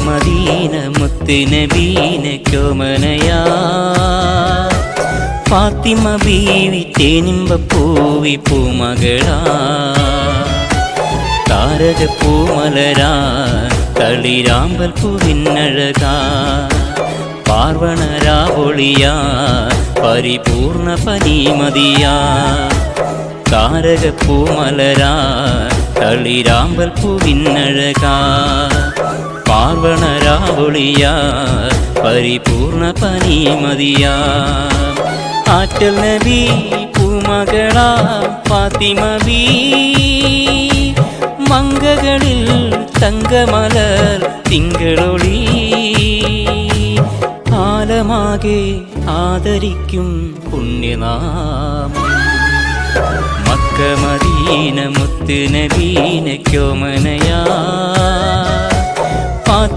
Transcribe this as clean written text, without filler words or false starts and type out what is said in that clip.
Medina മുത്ത് നബീനക്കോമനയാ ഫാത്തിമ ബീവി തേനിമ്പപ്പൂവി പൂമകളാ താരകപ്പൂമലരാ കളിരാമ്പൽ പൂവിനഴകാ പാർവണരാവൊളിയാ പരിപൂർണ പനിമതിയാ താരകപ്പൂമലരാ കളിരാമ്പൽ പൂവിനഴകാ പാർവണരാവൊളിയാ പരിപൂർണ പനിമതിയാ ആറ്റൽ നബി പൂമകളാ ഫാത്തിമ ബീ മംഗകളിൽ തങ്കമലർ തിങ്കളൊളി ആലമാകെ ആദരിക്കും പുണ്യനാമം മക്ക മദീന മുത്ത് നബീനക്കോമനയാ